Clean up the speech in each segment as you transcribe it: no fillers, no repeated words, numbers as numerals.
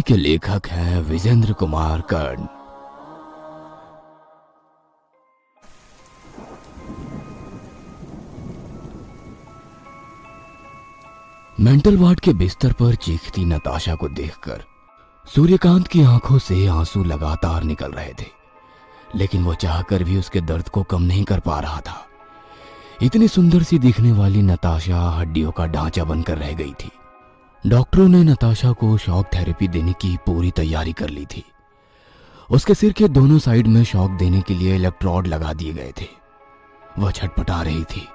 के लेखक हैं विजेंद्र कुमार कर्ण। मेंटल वार्ड के बिस्तर पर चीखती नताशा को देखकर सूर्यकांत की आंखों से आंसू लगातार निकल रहे थे, लेकिन वो चाहकर भी उसके दर्द को कम नहीं कर पा रहा था। इतनी सुंदर सी दिखने वाली नताशा हड्डियों का ढांचा बनकर रह गई थी। डॉक्टरों ने नताशा को शॉक थेरेपी देने की पूरी तैयारी कर ली थी। उसके सिर के दोनों साइड में शॉक देने के लिए इलेक्ट्रोड लगा दिए गए थे। वह छटपटा रही थी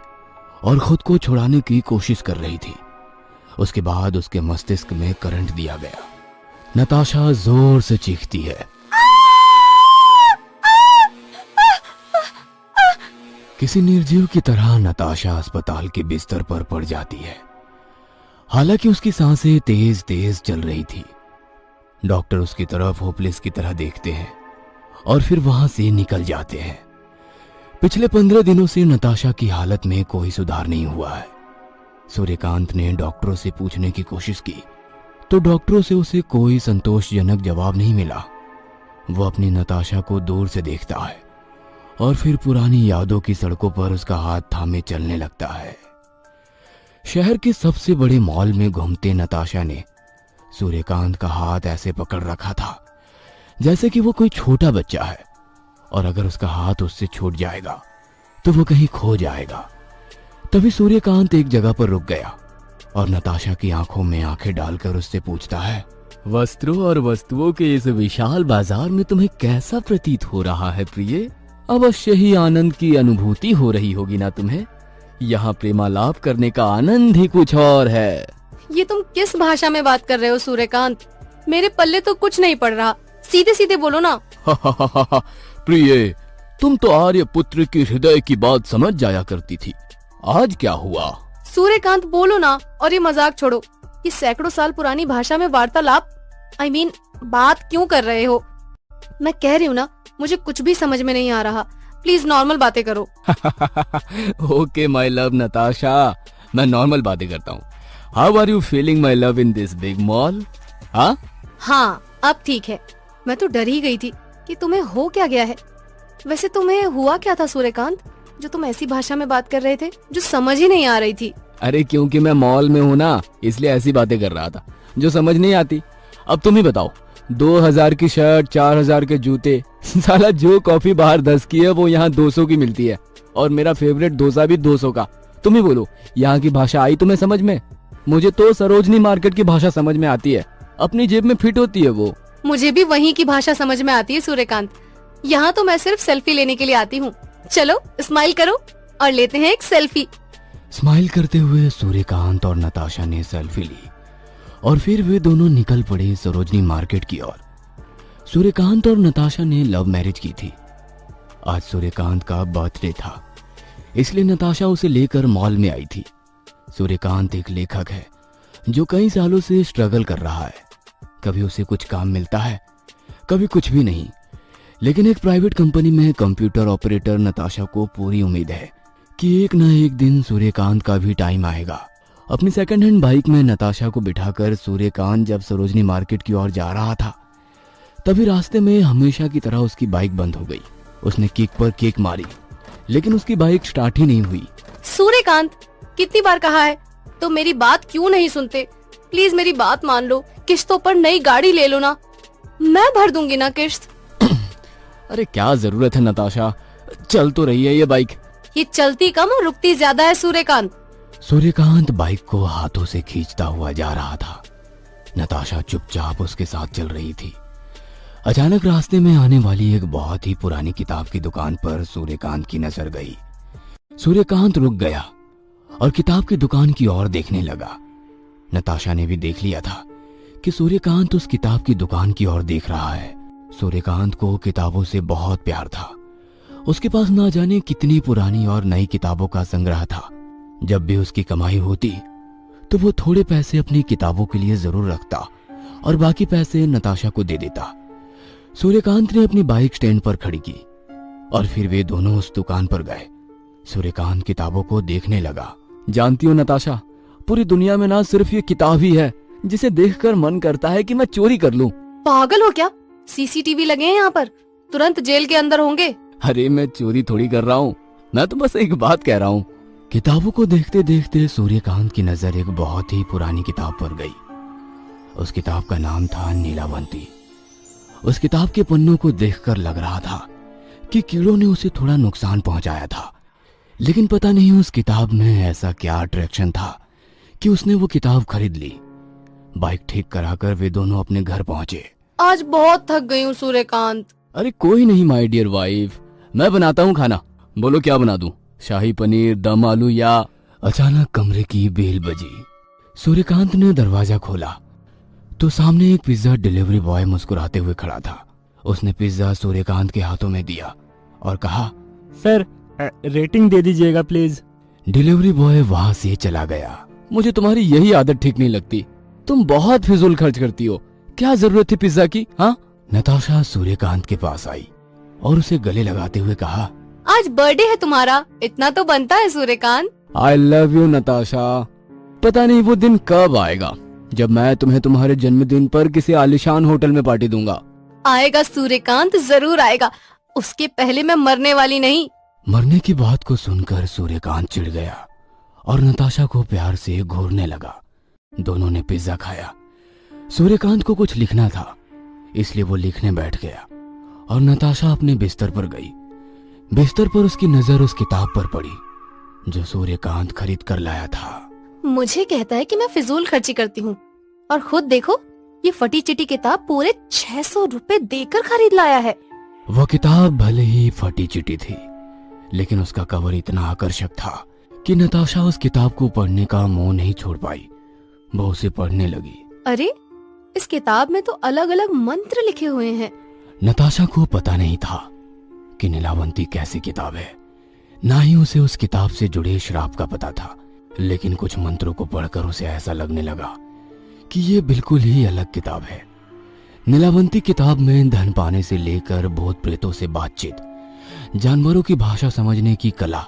और खुद को छुड़ाने की कोशिश कर रही थी। उसके बाद उसके मस्तिष्क में करंट दिया गया। नताशा जोर से चीखती है। किसी निर्जीव की तरह नताशा अस्पताल के बिस्तर पर पड़ जाती है। हालांकि उसकी सांसें तेज तेज चल रही थी। डॉक्टर उसकी तरफ होपलेस की तरह देखते हैं और फिर वहां से निकल जाते हैं। पिछले 15 दिनों से नताशा की हालत में कोई सुधार नहीं हुआ है। सूर्यकांत ने डॉक्टरों से पूछने की कोशिश की तो डॉक्टरों से उसे कोई संतोषजनक जवाब नहीं मिला। वो अपनी नताशा को दूर से देखता है और फिर पुरानी यादों की सड़कों पर उसका हाथ थामे चलने लगता है। शहर के सबसे बड़े मॉल में घूमते नताशा ने सूर्यकांत का हाथ ऐसे पकड़ रखा था जैसे कि वो कोई छोटा बच्चा है और अगर उसका हाथ उससे छूट जाएगा तो वो कहीं खो जाएगा। तभी सूर्यकांत एक जगह पर रुक गया और नताशा की आंखों में आंखें डालकर उससे पूछता है, वस्त्रों और वस्तुओं के इस विशाल बाजार में तुम्हें कैसा प्रतीत हो रहा है प्रिय? अवश्य ही आनंद की अनुभूति हो रही होगी ना तुम्हें। यहाँ प्रेमालाप करने का आनंद ही कुछ और है। ये तुम किस भाषा में बात कर रहे हो सूर्यकांत? मेरे पल्ले तो कुछ नहीं पड़ रहा, सीधे सीधे बोलो ना। प्रिय, तुम तो आर्य पुत्र की हृदय की बात समझ जाया करती थी, आज क्या हुआ? सूर्यकांत बोलो ना, और ये मजाक छोड़ो। इस सैकड़ों साल पुरानी भाषा में वार्तालाप बात क्यों कर रहे हो? मैं कह रही हूँ ना, मुझे कुछ भी समझ में नहीं आ रहा। प्लीज नॉर्मल बातें करो। ओके माय लव नताशा, मैं नॉर्मल बातें करता हूँ। How are you feeling my love in this big mall? हाँ, अब ठीक है। मैं तो डर ही गई थी कि तुम्हें हो क्या गया है। वैसे तुम्हें हुआ क्या था सूर्यकांत, जो तुम ऐसी भाषा में बात कर रहे थे जो समझ ही नहीं आ रही थी? अरे क्योंकि मैं मॉल में हूँ ना, इसलिए ऐसी बातें कर रहा था जो समझ नहीं आती। अब तुम ही बताओ, 2000 की शर्ट, 4000 के जूते, साला जो कॉफी बाहर 10 की है वो यहाँ 200 की मिलती है, और मेरा फेवरेट डोसा भी 200 का। तुम ही बोलो, यहाँ की भाषा आई तुम्हें समझ में? मुझे तो सरोजनी मार्केट की भाषा समझ में आती है, अपनी जेब में फिट होती है वो। मुझे भी वहीं की भाषा समझ में आती है सूर्यकांत। यहाँ तो मैं सिर्फ सेल्फी लेने के लिए आती हूँ। चलो स्माइल करो और लेते हैं एक सेल्फी। स्माइल करते हुए सूर्यकांत और नताशा ने सेल्फी ली और फिर वे दोनों निकल पड़े सरोजनी मार्केट की ओर। सूर्यकांत और नताशा ने लव मैरिज की थी। आज सूर्यकांत का बर्थडे था, इसलिए नताशा उसे लेकर मॉल में आई थी। सूर्यकांत एक लेखक है जो कई सालों से स्ट्रगल कर रहा है। कभी उसे कुछ काम मिलता है, कभी कुछ भी नहीं, लेकिन एक प्राइवेट कंपनी में कंप्यूटर ऑपरेटर नताशा को पूरी उम्मीद है कि एक न एक दिन सूर्यकांत का भी टाइम आएगा। अपनी सेकंड हैंड बाइक में नताशा को बिठाकर सूर्यकांत जब सरोजनी मार्केट की ओर जा रहा था, तभी रास्ते में हमेशा की तरह उसकी बाइक बंद हो गई। उसने किक पर किक मारी, लेकिन उसकी बाइक स्टार्ट ही नहीं हुई। सूर्यकांत, कितनी बार कहा है, तो मेरी बात क्यों नहीं सुनते? प्लीज मेरी बात मान लो, किश्तों पर नई गाड़ी ले लो ना, मैं भर दूंगी ना किश्त। अरे क्या जरूरत है नताशा, चल तो रही है ये बाइक। ये चलती कम और रुकती ज्यादा है सूर्यकांत। सूर्यकांत बाइक को हाथों से खींचता हुआ जा रहा था। नताशा चुपचाप उसके साथ चल रही थी। अचानक रास्ते में आने वाली एक बहुत ही पुरानी किताब की दुकान पर सूर्यकांत की नजर गई। सूर्यकांत रुक गया और किताब की दुकान की ओर देखने लगा। नताशा ने भी देख लिया था कि सूर्यकांत उस किताब की दुकान की ओर देख रहा है। सूर्यकांत को किताबों से बहुत प्यार था। उसके पास ना जाने कितनी पुरानी और नई किताबों का संग्रह था। जब भी उसकी कमाई होती तो वो थोड़े पैसे अपनी किताबों के लिए जरूर रखता और बाकी पैसे नताशा को दे देता। सूर्यकांत ने अपनी बाइक स्टैंड पर खड़ी की और फिर वे दोनों उस दुकान पर गए। सूर्यकांत किताबों को देखने लगा। जानती हो नताशा, पूरी दुनिया में ना सिर्फ ये किताब ही है जिसे देखकर मन करता है कि मैं चोरी कर लूं। पागल हो क्या? सीसीटीवी लगे हैं यहाँ पर, तुरंत जेल के अंदर होंगे। अरे मैं चोरी थोड़ी कर रहा हूँ, मैं तो बस एक बात कह रहा हूँ। किताबों को देखते देखते सूर्यकांत की नजर एक बहुत ही पुरानी किताब पर गई। उस किताब का नाम था नीलावंती। उस किताब के पन्नों को देखकर लग रहा था कि कीड़ों ने उसे थोड़ा नुकसान पहुंचाया था, लेकिन पता नहीं उस किताब में ऐसा क्या अट्रैक्शन था कि उसने वो किताब खरीद ली। बाइक ठीक कराकर वे दोनों अपने घर पहुंचे। आज बहुत थक गई हूँ सूर्यकांत। अरे कोई नहीं माय डियर वाइफ, मैं बनाता हूँ खाना। बोलो क्या बना दूं? शाही पनीर, दम आलू या? अचानक कमरे की बेल बजी। सूर्यकांत ने दरवाजा खोला तो सामने एक पिज्जा डिलीवरी बॉय मुस्कुराते हुए खड़ा था। उसने पिज्जा सूर्यकांत के हाथों में दिया और कहा, सर रेटिंग दे दीजिएगा प्लीज। डिलीवरी बॉय वहां से चला गया। मुझे तुम्हारी यही आदत ठीक नहीं लगती, तुम बहुत फिजूल खर्च करती हो। क्या जरूरत थी पिज्जा की? हाँ? नताशा सूर्यकांत के पास आई और उसे गले लगाते हुए कहा, आज बर्थडे है तुम्हारा, इतना तो बनता है Suryakant. I love you Natasha. पता नहीं वो दिन कब आएगा जब मैं तुम्हें तुम्हारे जन्मदिन पर किसी आलीशान होटल में पार्टी दूंगा। आएगा सूर्यकांत, जरूर आएगा। उसके पहले मैं मरने वाली नहीं। मरने की बात को सुनकर सूर्यकांत चिढ़ गया और नताशा को प्यार से घूरने लगा। दोनों ने पिज्जा खाया। सूर्यकांत को कुछ लिखना था, इसलिए वो लिखने बैठ गया और नताशा अपने बिस्तर पर गई। बिस्तर पर उसकी नजर उस किताब पर पड़ी जो सूर्यकांत खरीद कर लाया था। मुझे कहता है कि मैं फिजूल खर्ची करती हूँ, और खुद देखो ये फटी चिटी किताब पूरे 600 रुपए देकर खरीद लाया है। वो किताब भले ही फटी चिटी थी, लेकिन उसका कवर इतना आकर्षक था कि नताशा उस किताब को पढ़ने का मोह नहीं छोड़ पाई। वो उसे पढ़ने लगी। अरे इस किताब में तो अलग अलग मंत्र लिखे हुए हैं। नताशा को पता नहीं था कि नीलावंती कैसी किताब है, ना ही उसे उस किताब से जुड़े श्राप का पता था, लेकिन कुछ मंत्रों को पढ़कर उसे ऐसा लगने लगा कि ये बिल्कुल ही अलग किताब है। नीलावंती किताब में धन पाने से लेकर भूत प्रेतों से बातचीत, जानवरों की भाषा समझने की कला,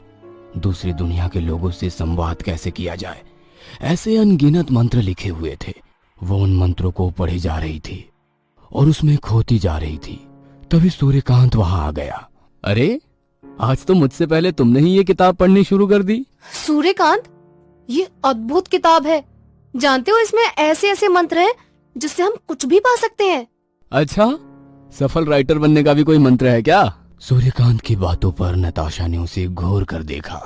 दूसरी दुनिया के लोगों से संवाद कैसे किया जाए, ऐसे अनगिनत मंत्र लिखे हुए थे। वो उन मंत्रों को पढ़ी जा रही थी और उसमें खोती जा रही थी। तभी सूर्यकांत वहां आ गया। अरे आज तो मुझसे पहले तुमने ही ये किताब पढ़नी शुरू कर दी। सूर्यकांत, ये अद्भुत किताब है। जानते हो इसमें ऐसे ऐसे मंत्र हैं जिससे हम कुछ भी पा सकते हैं। अच्छा, सफल राइटर बनने का भी कोई मंत्र है क्या? सूर्यकांत की बातों पर नताशा ने उसे घूर कर देखा।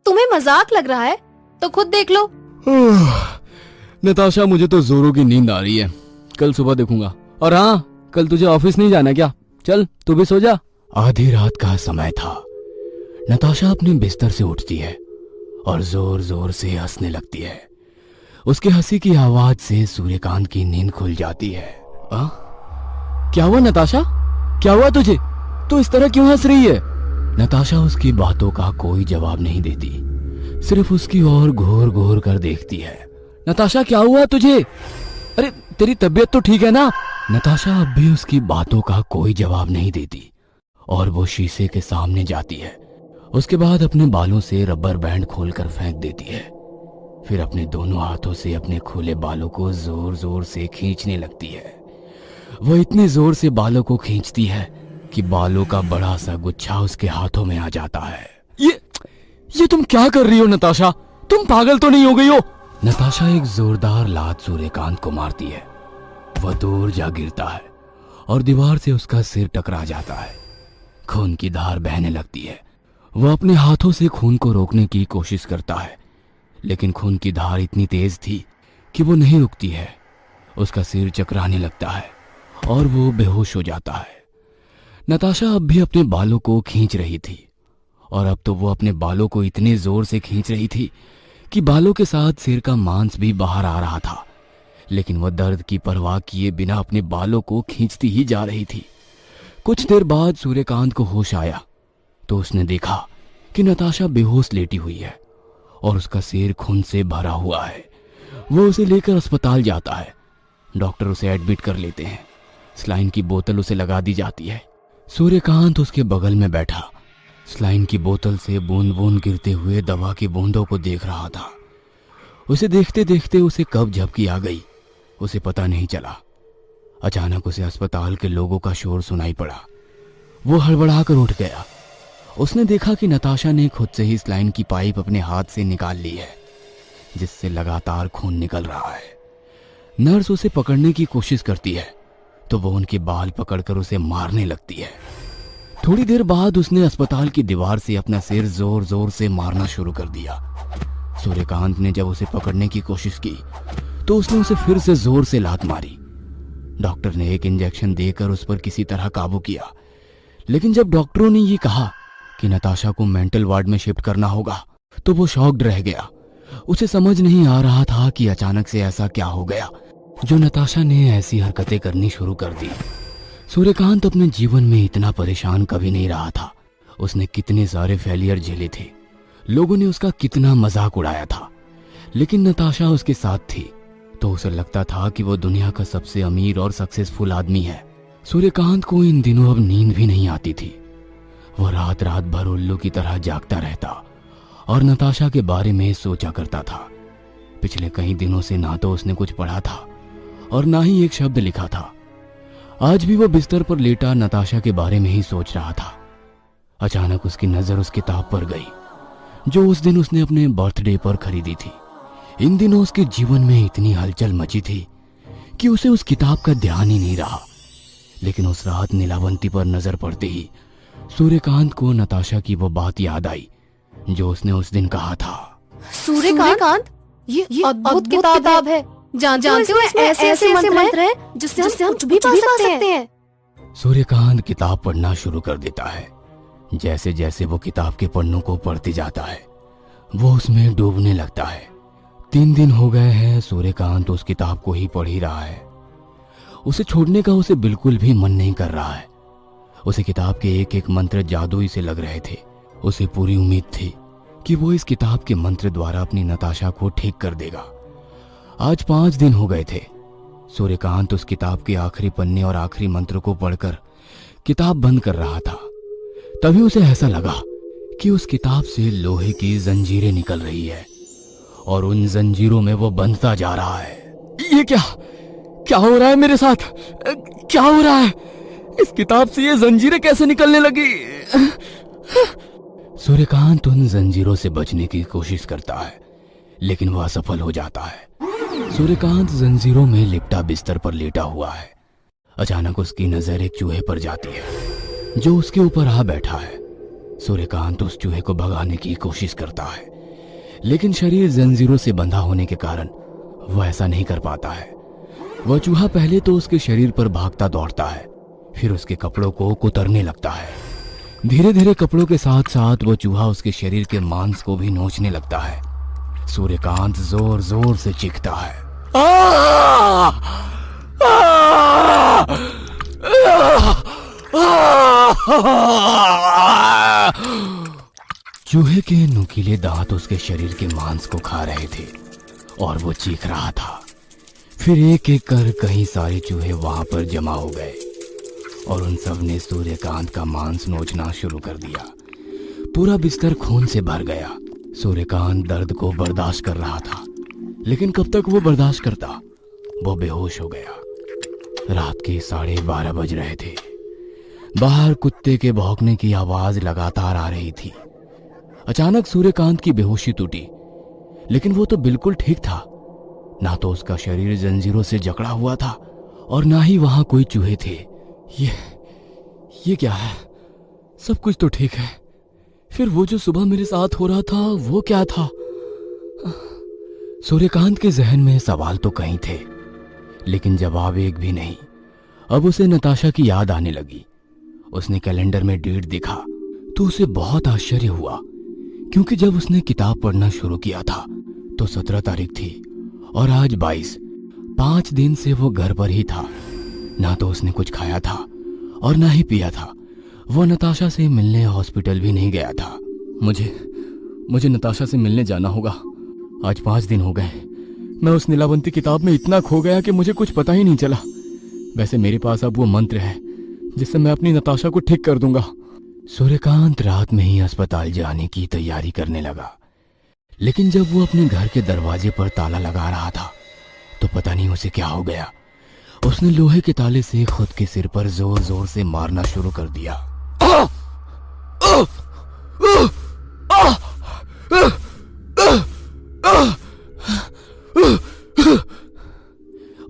तुम्हें मजाक लग रहा है तो खुद देख लो। नताशा, मुझे तो जोरों की नींद आ रही है, कल सुबह देखूंगा। और हाँ, कल तुझे ऑफिस नहीं जाना क्या? चल तू भी सो जा। आधी रात का समय था। नताशा अपने बिस्तर से उठती है और जोर जोर से हंसने लगती है। उसकी हंसी की आवाज से सूर्यकांत की नींद खुल जाती है। क्या हुआ नताशा? क्या हुआ तुझे? तू इस तरह क्यों हंस रही है? नताशा उसकी बातों का कोई जवाब नहीं देती, सिर्फ उसकी ओर घूर घूर कर देखती है। नताशा, क्या हुआ तुझे? अरे तेरी तबीयत तो ठीक है ना? नताशा अब भी उसकी बातों का कोई जवाब नहीं देती और वो शीशे के सामने जाती है। उसके बाद अपने बालों से रबर बैंड खोलकर फेंक देती है। फिर अपने दोनों हाथों से अपने खुले बालों को जोर जोर से खींचने लगती है। वो इतनी जोर से बालों को खींचती है कि बालों का बड़ा सा गुच्छा उसके हाथों में आ जाता है। ये तुम क्या कर रही हो नताशा? तुम पागल तो नहीं हो गई हो? नताशा एक जोरदार लात सूर्यकांत को मारती है। वह दूर जा गिरता है और दीवार से उसका सिर टकरा जाता है। खून की धार बहने लगती है। वह अपने हाथों से खून को रोकने की कोशिश करता है, लेकिन खून की धार इतनी तेज थी कि वो नहीं रुकती है। उसका सिर चकराने लगता है और वो बेहोश हो जाता है। नताशा अब भी अपने बालों को खींच रही थी और अब तो वो अपने बालों को इतने जोर से खींच रही थी कि बालों के साथ सिर का मांस भी बाहर आ रहा था, लेकिन वह दर्द की परवाह किए बिना अपने बालों को खींचती ही जा रही थी। कुछ देर बाद सूर्यकांत को होश आया तो उसने देखा कि नताशा बेहोश लेटी हुई है और उसका सिर खून से भरा हुआ है। वो उसे लेकर अस्पताल जाता है। डॉक्टर उसे एडमिट कर लेते हैं। स्लाइन की बोतल उसे लगा दी जाती है। सूर्यकांत उसके बगल में बैठा स्लाइन की बोतल से बूंद बूंद गिरते हुए दवा की बूंदों को देख रहा था। उसे देखते देखते उसे कब झपकी आ गई उसे पता नहीं चला। अचानक उसे अस्पताल के लोगों का शोर सुनाई पड़ा। वो हड़बड़ाकर उठ गया। उसने देखा कि नताशा ने खुद से ही स्लाइन की पाइप अपने हाथ से निकाल ली है, जिससे लगातार खून निकल रहा है। नर्स उसे पकड़ने की कोशिश करती है तो वो उनके बाल पकड़कर उसे मारने लगती है। थोड़ी देर बाद उसने अस्पताल की दीवार से अपना सिर जोर जोर से मारना शुरू कर दिया। सूर्यकांत ने जब उसे पकड़ने की कोशिश की तो उसने उसे फिर से जोर से लात मारी। डॉक्टर ने एक इंजेक्शन देकर उस पर किसी तरह काबू किया, लेकिन जब डॉक्टरों ने ये कहा कि नताशा को मेंटल वार्ड में शिफ्ट करना होगा तो वो शॉक्ड रह गया। उसे समझ नहीं आ रहा था कि अचानक से ऐसा क्या हो गया जो नताशा ने ऐसी हरकतें करनी शुरू कर दी। सूर्यकांत अपने जीवन में इतना परेशान कभी नहीं रहा था। उसने कितने सारे फेलियर झेले थे, लोगों ने उसका कितना मजाक उड़ाया था, लेकिन नताशा उसके साथ थी तो उसे लगता था कि वो दुनिया का सबसे अमीर और सक्सेसफुल आदमी है। सूर्यकांत को इन दिनों अब नींद भी नहीं आती थी। वो रात रात भर उल्लू की तरह जागता रहता और नताशा के बारे में सोचा करता था। पिछले कई दिनों से ना तो उसने कुछ पढ़ा था और ना ही एक शब्द लिखा था। आज भी वो बिस्तर पर लेटा नताशा के बारे में ही सोच रहा था। अचानक उसकी नजर उस किताब पर गई जो उस दिन उसने अपने बर्थडे पर खरीदी थी। इन दिनों उसके जीवन में इतनी हलचल मची थी कि उसे उस किताब का ध्यान ही नहीं रहा। लेकिन उस रात नीलावंती पर नजर पड़ते ही सूर्यकांत को नताशा की वो बात याद आई जो उसने उस दिन कहा था। सूर्यकांत, ये अद्भुत किताब है। जानते हो इसमें ऐसे मंत्र हैं जिससे हम कुछ भी पा सकते हैं। सूर्यकांत किताब पढ़ना शुरू कर देता है। जैसे जैसे वो किताब के पन्नों को पढ़ते जाता है वो उसमें डूबने लगता है। 3 दिन हो गए हैं सूर्यकांत उस किताब को ही पढ़ ही रहा है। उसे छोड़ने का उसे बिल्कुल भी मन नहीं कर रहा है। उसे किताब के एक एक मंत्र जादुई से लग रहे थे। उसे पूरी उम्मीद थी कि वो इस किताब के मंत्र द्वारा अपनी नताशा को ठीक कर देगा। आज 5 दिन हो गए थे। सूर्यकांत उस किताब के आखिरी पन्ने और आखिरी मंत्र को पढ़कर किताब बंद कर रहा था। तभी उसे ऐसा लगा कि उस किताब से लोहे की जंजीरें निकल रही है और उन जंजीरों में वो बंधता जा रहा है। ये क्या हो रहा है मेरे साथ? क्या हो रहा है? इस किताब से ये जंजीरें कैसे निकलने लगी? सूर्यकांत उन जंजीरों से बचने की कोशिश करता है, लेकिन वह असफल हो जाता है। सूर्यकांत जंजीरों में लिपटा बिस्तर पर लेटा हुआ है। अचानक उसकी नजर एक चूहे पर जाती है जो उसके ऊपर आ बैठा है। सूर्यकांत उस चूहे को भगाने की कोशिश करता है, लेकिन शरीर जंजीरों से बंधा होने के कारण वह ऐसा नहीं कर पाता है। वह चूहा पहले तो उसके शरीर पर भागता दौड़ता है, फिर उसके कपड़ों को कुतरने लगता है। धीरे धीरे कपड़ों के साथ साथ वो चूहा उसके शरीर के मांस को भी नोचने लगता है। सूर्यकांत जोर जोर से चीखता है। चूहे के नुकीले दांत उसके शरीर के मांस को खा रहे थे और वो चीख रहा था। फिर एक एक कर कई सारे चूहे वहां पर जमा हो गए और उन सब ने सूर्यकांत का मांस नोचना शुरू कर दिया। पूरा बिस्तर खून से भर गया। सूर्यकांत दर्द को बर्दाश्त कर रहा था, लेकिन कब तक वो बर्दाश्त करता? वो बेहोश हो गया। रात के 12:30 बज रहे थे। बाहर कुत्ते के भौंकने की आवाज लगातार आ रही थी। अचानक सूर्यकांत की बेहोशी टूटी, लेकिन वो तो बिल्कुल ठीक था। ना तो उसका शरीर जंजीरों से जकड़ा हुआ था और ना ही वहां कोई चूहे थे। ये क्या है? सब कुछ तो ठीक है। फिर वो जो सुबह मेरे साथ हो रहा था वो क्या था? सूर्यकांत के जहन में सवाल तो कई थे, लेकिन जवाब एक भी नहीं। अब उसे नताशा की याद आने लगी। उसने कैलेंडर में डेट देखा तो उसे बहुत आश्चर्य हुआ, क्योंकि जब उसने किताब पढ़ना शुरू किया था तो 17 तारीख थी और आज 22। 5 दिन से वो घर पर ही था। ना तो उसने कुछ खाया था और ना ही पिया था। वो नताशा से मिलने हॉस्पिटल भी नहीं गया था। मुझे नताशा से मिलने जाना होगा। आज 5 दिन हो गए। मैं उस नीलावंती किताब में इतना खो गया कि मुझे कुछ पता ही नहीं चला। वैसे मेरे पास अब वो मंत्र है जिससे मैं अपनी नताशा को ठीक कर दूंगा। सूर्यकांत रात में ही अस्पताल जाने की तैयारी करने लगा, लेकिन जब वो अपने घर के दरवाजे पर ताला लगा रहा था तो पता नहीं उसे क्या हो गया। उसने लोहे के ताले से खुद के सिर पर जोर जोर से मारना शुरू कर दिया।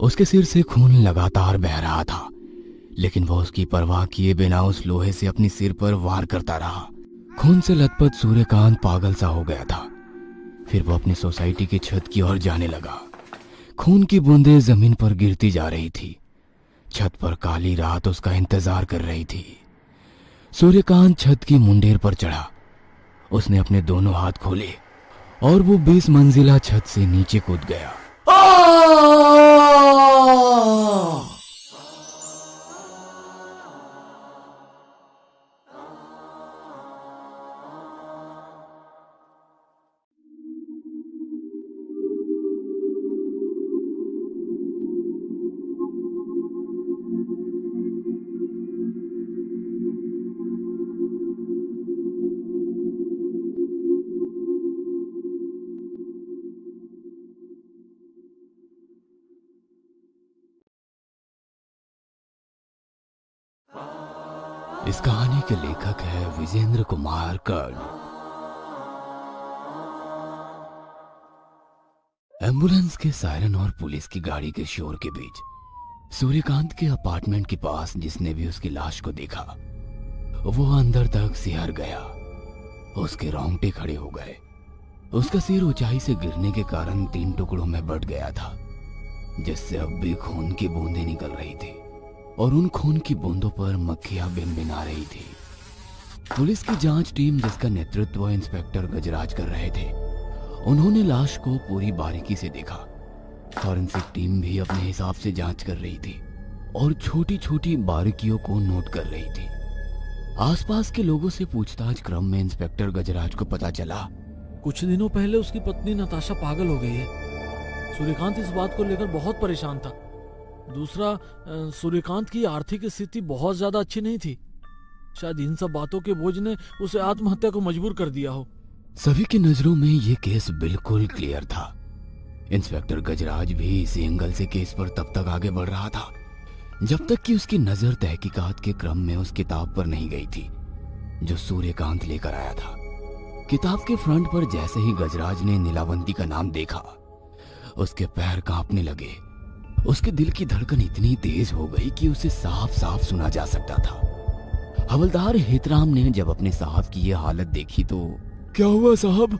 उसके सिर से खून लगातार बह रहा था, लेकिन वह उसकी परवाह किए बिना उस लोहे से अपनी सिर पर वार करता रहा। खून से लथपथ सूर्यकांत पागल सा हो गया था। फिर वो अपनी सोसाइटी की छत की ओर जाने लगा। खून की बूंदें जमीन पर गिरती जा रही थी। छत पर काली रात उसका इंतजार कर रही थी। सूर्यकांत छत की मुंडेर पर चढ़ा। उसने अपने दोनों हाथ खोले और वो 20 मंजिला छत से नीचे कूद गया। इस कहानी के लेखक है विजेंद्र कुमार कर्ड। एम्बुलेंस के सायरन और पुलिस की गाड़ी के शोर के बीच सूर्यकांत के अपार्टमेंट के पास जिसने भी उसकी लाश को देखा वो अंदर तक सिहर गया। उसके रोंगटे खड़े हो गए। उसका सिर ऊंचाई से गिरने के कारण 3 टुकड़ों में बट गया था, जिससे अब भी खून की बूंदें निकल रही थी और उन खून की बूंदों पर मक्खियां भिनभिना रही थी। पुलिस की जांच टीम जिसका नेतृत्व इंस्पेक्टर गजराज कर रहे थे, उन्होंने लाश को पूरी बारीकी से देखा। फॉरेंसिक टीम भी अपने हिसाब से जांच कर रही थी और छोटी छोटी बारीकियों को नोट कर रही थी। आसपास के लोगों से पूछताछ क्रम में इंस्पेक्टर गजराज को पता चला, कुछ दिनों पहले उसकी पत्नी नताशा पागल हो गई है। सूर्यकांत इस बात को लेकर बहुत परेशान था। दूसरा, सूर्यकांत की आर्थिक स्थिति बहुत ज्यादा अच्छी नहीं थी। शायद इन सब बातों के बोझ ने उसे आत्महत्या को मजबूर कर दिया हो। सभी की नजरों में यह केस बिल्कुल क्लियर था। इंस्पेक्टर गजराज भी इसी एंगल से केस पर तब तक आगे बढ़ रहा था जब तक कि उसकी नजर तहकीकात के क्रम में उस किताब पर नहीं गई थी जो सूर्यकांत लेकर आया था। किताब के फ्रंट पर जैसे ही गजराज ने नीलावंती का नाम देखा, उसके पैर कांपने लगे। उसके दिल की धड़कन इतनी तेज हो गई कि उसे साफ साफ सुना जा सकता था। हवलदार हेतराम ने जब अपने साहब की यह हालत देखी तो, क्या हुआ साहब?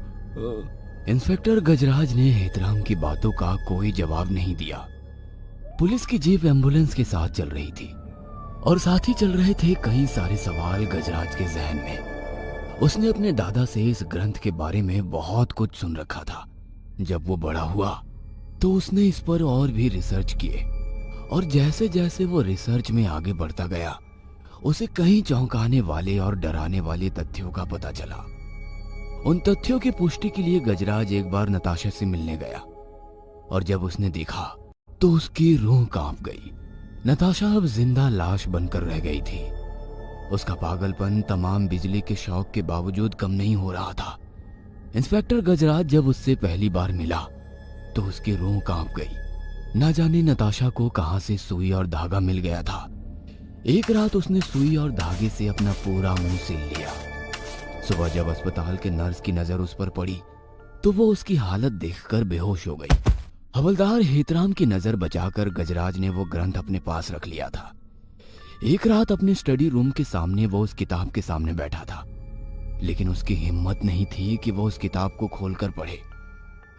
इंस्पेक्टर गजराज ने हेतराम की बातों का कोई जवाब नहीं दिया। पुलिस की जीप एम्बुलेंस के साथ चल रही थी और साथ ही चल रहे थे कई सारे सवाल गजराज के जहन में। उसने अपने दादा से इस ग्रंथ के बारे में बहुत कुछ सुन रखा था। जब वो बड़ा हुआ तो उसने इस पर और भी रिसर्च किए और जैसे जैसे वो रिसर्च में आगे बढ़ता गया उसे कई चौंकाने वाले और डराने वाले तथ्यों का पता चला। उन तथ्यों की पुष्टि के लिए गजराज एक बार नताशा से मिलने गया और जब उसने देखा तो उसकी रूह कांप गई। नताशा अब जिंदा लाश बनकर रह गई थी। उसका पागलपन तमाम बिजली के शौक के बावजूद कम नहीं हो रहा था। इंस्पेक्टर गजराज जब उससे पहली बार मिला तो उसकी रूह कांप गई। ना जाने नताशा को कहां से सुई और धागा मिल गया था। एक रात उसने सुई और धागे से अपना पूरा मुंह सील लिया। सुबह जब अस्पताल के नर्स की नजर उस पर पड़ी तो वो उसकी हालत देखकर बेहोश हो गई। हवलदार हेतराम की नजर बचाकर गजराज ने वो ग्रंथ अपने पास रख लिया था। एक रात अपने स्टडी रूम के सामने वो उस किताब के सामने बैठा था, लेकिन उसकी हिम्मत नहीं थी कि वो उस किताब को खोलकर पढ़े।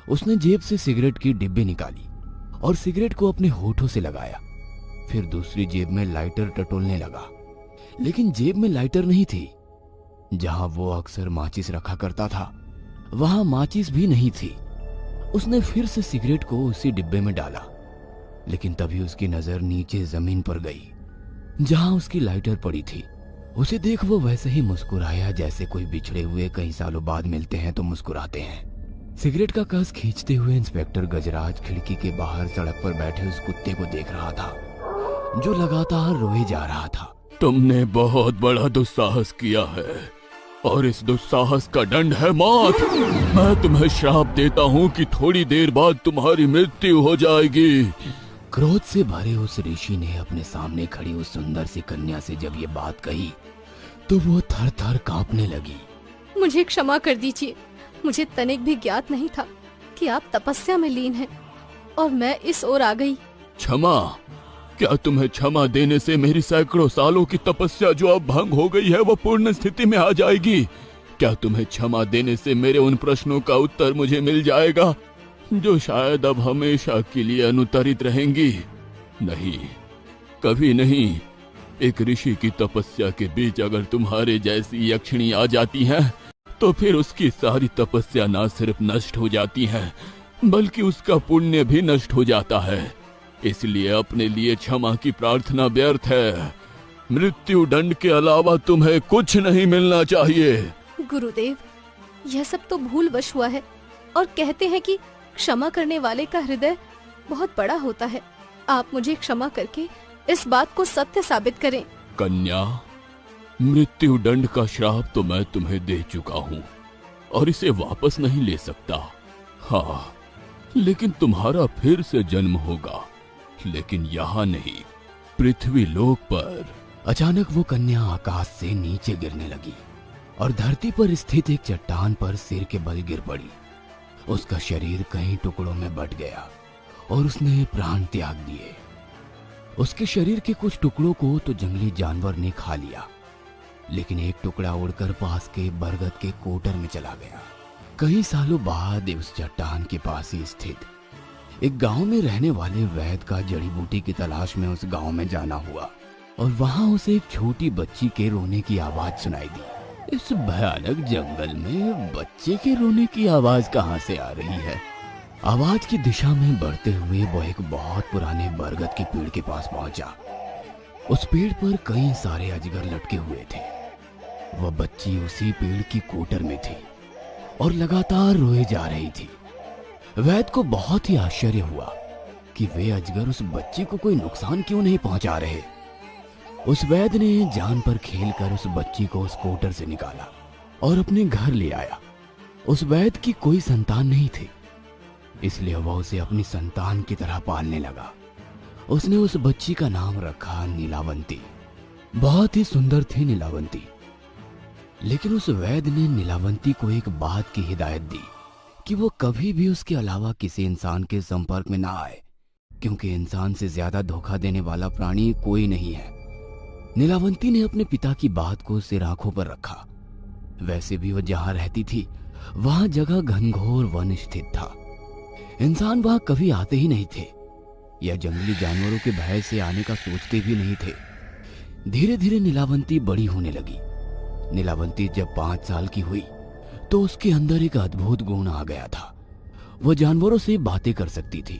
उसने जेब से सिगरेट की डिब्बी निकाली और सिगरेट को अपने होठों से लगाया। फिर दूसरी जेब में लाइटर टटोलने लगा, लेकिन जेब में लाइटर नहीं थी। जहां वो अक्सर माचिस रखा करता था वहां माचिस भी नहीं थी। उसने फिर से सिगरेट को उसी डिब्बे में डाला, लेकिन तभी उसकी नजर नीचे जमीन पर गई जहां उसकी लाइटर पड़ी थी। उसे देख वो वैसे ही मुस्कुराया जैसे कोई बिछड़े हुए कई सालों बाद मिलते हैं तो मुस्कुराते हैं। सिगरेट का कस खींचते हुए इंस्पेक्टर गजराज खिड़की के बाहर सड़क पर बैठे उस कुत्ते को देख रहा था जो लगातार रोए जा रहा था। तुमने बहुत बड़ा दुस्साहस किया है। और इस दुस्साहस का दंड है मौत। मैं तुम्हें श्राप देता हूँ कि थोड़ी देर बाद तुम्हारी मृत्यु हो जाएगी। क्रोध से भरे उस ऋषि ने अपने सामने खड़ी उस सुंदर सी कन्या से जब ये बात कही तो वो थर थर कांपने लगी। मुझे क्षमा कर दीजिए, मुझे तनिक भी ज्ञात नहीं था कि आप तपस्या में लीन हैं और मैं इस ओर आ गई। क्षमा? क्या तुम्हें क्षमा देने से मेरी सैकड़ों सालों की तपस्या जो अब भंग हो गई है वो पूर्ण स्थिति में आ जाएगी? क्या तुम्हें क्षमा देने से मेरे उन प्रश्नों का उत्तर मुझे मिल जाएगा जो शायद अब हमेशा के लिए अनुत्तरित रहेंगी? नहीं, कभी नहीं। एक ऋषि की तपस्या के बीच अगर तुम्हारे जैसी यक्षिणी आ जाती है तो फिर उसकी सारी तपस्या न सिर्फ नष्ट हो जाती है बल्कि उसका पुण्य भी नष्ट हो जाता है। इसलिए अपने लिए क्षमा की प्रार्थना व्यर्थ है। मृत्यु दंड के अलावा तुम्हें कुछ नहीं मिलना चाहिए। गुरुदेव, यह सब तो भूलवश हुआ है और कहते हैं कि क्षमा करने वाले का हृदय बहुत बड़ा होता है। आप मुझे क्षमा करके इस बात को सत्य साबित करें। कन्या, मृत्यु दंड का श्राप तो मैं तुम्हें दे चुका हूँ और इसे वापस नहीं ले सकता। हाँ, लेकिन तुम्हारा फिर से जन्म होगा, लेकिन यहाँ नहीं, पृथ्वी लोक पर। अचानक वो कन्या आकाश से नीचे गिरने लगी और धरती पर स्थित एक चट्टान पर सिर के बल गिर पड़ी। उसका शरीर कई टुकड़ों में बट गया और उसने प्राण त्याग दिए। उसके शरीर के कुछ टुकड़ों को तो जंगली जानवर ने खा लिया, लेकिन एक टुकड़ा उड़कर पास के बरगद के कोटर में चला गया। कई सालों बाद उस चट्टान के पास ही स्थित एक गांव में रहने वाले वैद्य का जड़ी बूटी की तलाश में उस गांव में जाना हुआ और वहां उसे एक छोटी बच्ची के रोने की आवाज सुनाई दी। इस भयानक जंगल में बच्चे के रोने की आवाज कहां से आ रही है? आवाज की दिशा में बढ़ते हुए वो एक बहुत पुराने बरगद के पेड़ के पास पहुंचा। उस पेड़ पर कई सारे अजगर लटके हुए थे। वह बच्ची उसी पेड़ की कोटर में थी और लगातार रोए जा रही थी। वैद्य को बहुत ही आश्चर्य हुआ कि वे अजगर उस बच्ची को कोई नुकसान क्यों नहीं पहुंचा रहे। उस वैद्य ने जान पर खेलकर उस बच्ची को उस कोटर से निकाला और अपने घर ले आया। उस वैद्य की कोई संतान नहीं थी, इसलिए वह उसे अपनी संतान की तरह पालने लगा। उसने उस बच्ची का नाम रखा नीलावंती। बहुत ही सुंदर थी नीलावंती, लेकिन उस वैद्य ने नीलावंती को एक बात की हिदायत दी कि वो कभी भी उसके अलावा किसी इंसान के संपर्क में ना आए, क्योंकि इंसान से ज्यादा धोखा देने वाला प्राणी कोई नहीं है। नीलावंती ने अपने पिता की बात को सिर आंखों पर रखा। वैसे भी वह जहां रहती थी वहां जगह घनघोर वन स्थित था। इंसान वहां कभी आते ही नहीं थे या जंगली जानवरों के भय से आने का सोचते भी नहीं थे। धीरे धीरे नीलावंती बड़ी होने लगी। नीलावंती जब 5 साल की हुई तो उसके अंदर एक अद्भुत गुण आ गया था। वह जानवरों से बातें कर सकती थी।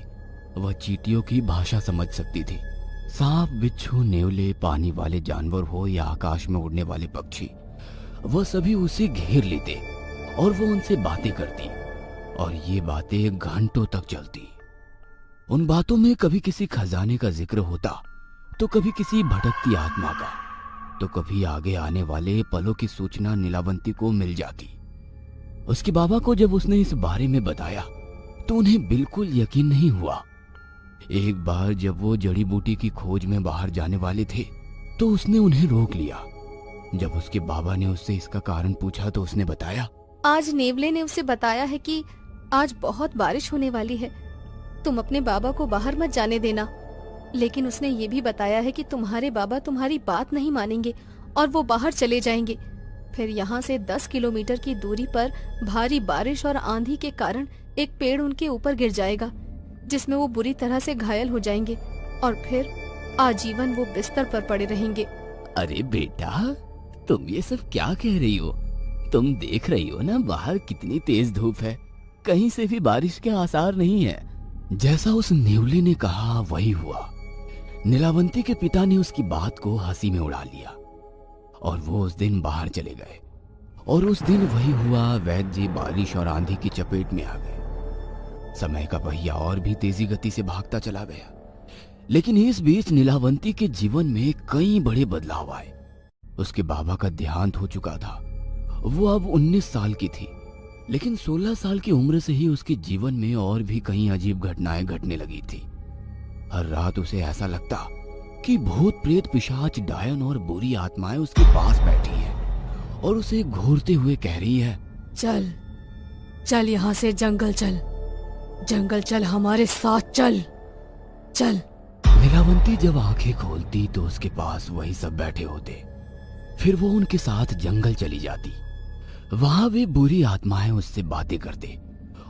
वह चींटियों की भाषा समझ सकती थी। सांप, बिच्छू, नेवले, पानी वाले जानवर हो या आकाश में उड़ने वाले पक्षी, वह सभी उसे घेर लेते और वो उनसे बातें करती और ये बातें घंटों तक चलती। उन बातों में कभी किसी खजाने का जिक्र होता तो कभी किसी भटकती आत्मा का, तो कभी आगे आने वाले पलों की सूचना नीलावंती को मिल जाती। उसके बाबा को जब उसने इस बारे में बताया तो उन्हें बिल्कुल यकीन नहीं हुआ। एक बार जब वो जड़ी बूटी की खोज में बाहर जाने वाले थे तो उसने उन्हें रोक लिया। जब उसके बाबा ने उससे इसका कारण पूछा तो उसने बताया, आज नेवले ने उसे बताया है कि आज बहुत बारिश होने वाली है, तुम अपने बाबा को बाहर मत जाने देना। लेकिन उसने ये भी बताया है कि तुम्हारे बाबा तुम्हारी बात नहीं मानेंगे और वो बाहर चले जाएंगे। फिर यहाँ से 10 किलोमीटर की दूरी पर भारी बारिश और आंधी के कारण एक पेड़ उनके ऊपर गिर जाएगा, जिसमें वो बुरी तरह से घायल हो जाएंगे और फिर आजीवन वो बिस्तर पर पड़े रहेंगे। अरे बेटा, तुम ये सब क्या कह रही हो? तुम देख रही हो ना बाहर कितनी तेज धूप है, कहीं से भी बारिश के आसार नहीं है। जैसा उस नेवले ने कहा वही हुआ। नीलावंती के पिता ने उसकी बात को हंसी में उड़ा लिया और वो उस दिन बाहर चले गए। और उस दिन वही हुआ, वैद्य जी बारिश और आंधी की चपेट में आ गए। समय का पहिया और भी तेजी गति से भागता चला गया, लेकिन इस बीच नीलावंती के जीवन में कई बड़े बदलाव आए। उसके बाबा का देहांत हो चुका था वो अब 19 साल की थी, लेकिन 16 साल की उम्र से ही उसके जीवन में और भी कई अजीब घटनाएं घटने लगी थी। हर रात उसे ऐसा लगता कि भूत प्रेत पिशाच डायन और बुरी आत्माएं उसके पास बैठी हैं और उसे घूरते हुए कह रही है, चल चल यहाँ से, जंगल चल, जंगल चल, हमारे साथ चल चल। नीलावंती जब आंखें खोलती तो उसके पास वही सब बैठे होते। फिर वो उनके साथ जंगल चली जाती। वहां वे बुरी आत्माएं उससे बातें करते